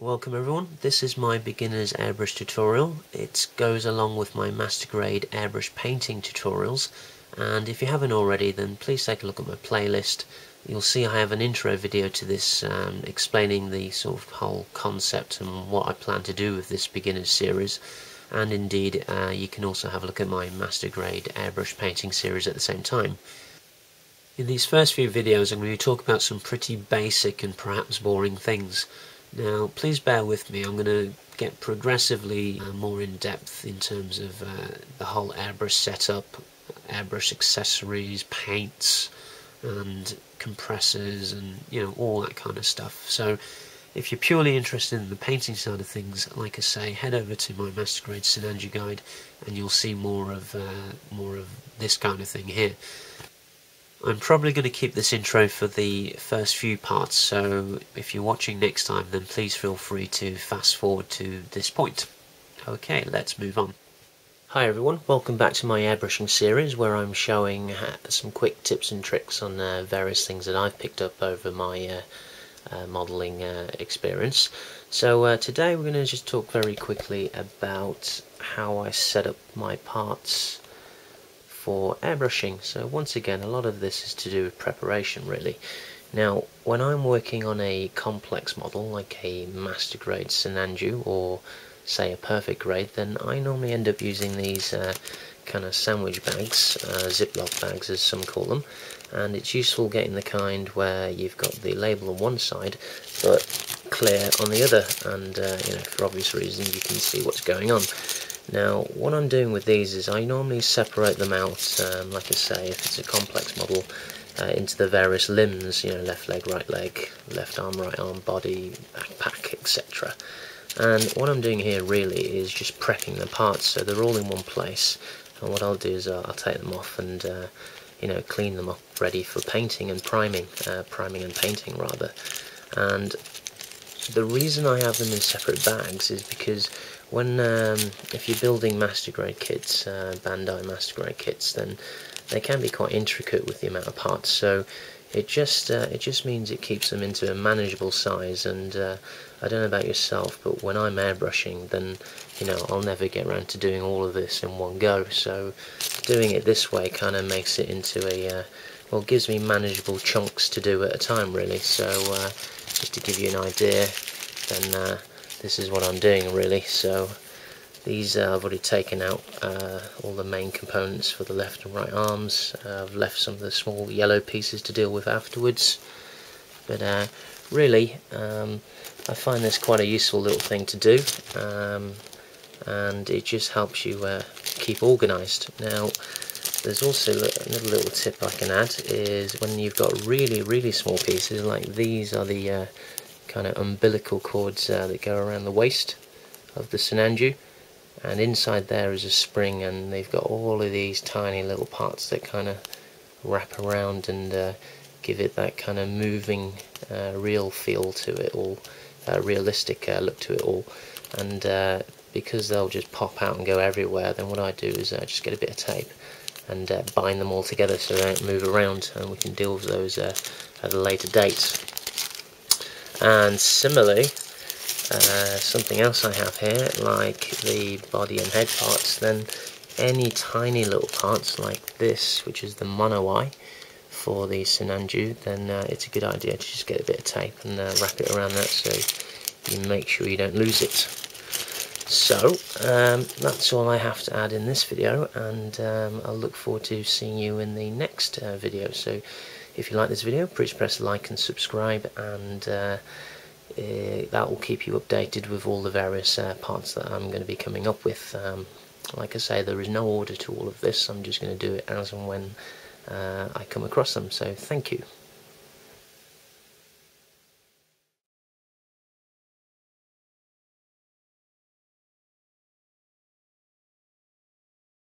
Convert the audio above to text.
Welcome everyone, this is my beginner's airbrush tutorial. It goes along with my master grade airbrush painting tutorials, and if you haven't already then please take a look at my playlist. You'll see I have an intro video to this explaining the sort of whole concept and what I plan to do with this beginner's series, and indeed you can also have a look at my master grade airbrush painting series at the same time. In these first few videos I'm going to talk about some pretty basic and perhaps boring things. Now, please bear with me, I'm going to get progressively more in depth in terms of the whole airbrush setup, airbrush accessories, paints, and compressors, and all that kind of stuff. So, if you're purely interested in the painting side of things, like I say, head over to my Master Grade Sinanju guide, and you'll see more of this kind of thing here. I'm probably going to keep this intro for the first few parts, so if you're watching next time then please feel free to fast forward to this point. Okay, let's move on. Hi everyone, welcome back to my airbrushing series where I'm showing some quick tips and tricks on various things that I've picked up over my modelling experience. So today we're going to just talk very quickly about how I set up my parts for airbrushing. So once again, a lot of this is to do with preparation really. Now when I'm working on a complex model like a master grade Sinanju or say a perfect grade, then I normally end up using these kind of sandwich bags, Ziploc bags as some call them, and it's useful getting the kind where you've got the label on one side but clear on the other, and for obvious reasons you can see what's going on. Now, what I'm doing with these is I normally separate them out, like I say, if it's a complex model, into the various limbs, left leg, right leg, left arm, right arm, body, backpack, etc. And what I'm doing here really is just prepping the parts so they're all in one place. And what I'll do is I'll take them off and clean them up, ready for painting and priming and painting rather. And the reason I have them in separate bags is because when if you're building master grade kits, Bandai master grade kits, then they can be quite intricate with the amount of parts. So it just means it keeps them into a manageable size. And I don't know about yourself, but when I'm airbrushing, then I'll never get around to doing all of this in one go. So doing it this way kind of makes it into a gives me manageable chunks to do at a time really. So just to give you an idea, then this is what I'm doing really. So these I've already taken out all the main components for the left and right arms. I've left some of the small yellow pieces to deal with afterwards. But really, I find this quite a useful little thing to do, and it just helps you keep organised. Now, there's also another little tip I can add is when you've got really small pieces, like these are the kind of umbilical cords that go around the waist of the Sinanju, and inside there is a spring, and they've got all of these tiny little parts that kind of wrap around and give it that kind of moving real feel to it all, realistic look to it all. And because they'll just pop out and go everywhere, then what I do is just get a bit of tape and bind them all together so they don't move around, and we can deal with those at a later date. And similarly, something else I have here, like the body and head parts, then any tiny little parts like this, which is the mono eye for the Sinanju, then it's a good idea to just get a bit of tape and wrap it around that so you make sure you don't lose it. So that's all I have to add in this video, and I'll look forward to seeing you in the next video. So if you like this video, please press like and subscribe, and that will keep you updated with all the various parts that I'm going to be coming up with. Like I say, there is no order to all of this. I'm just going to do it as and when I come across them. So thank you.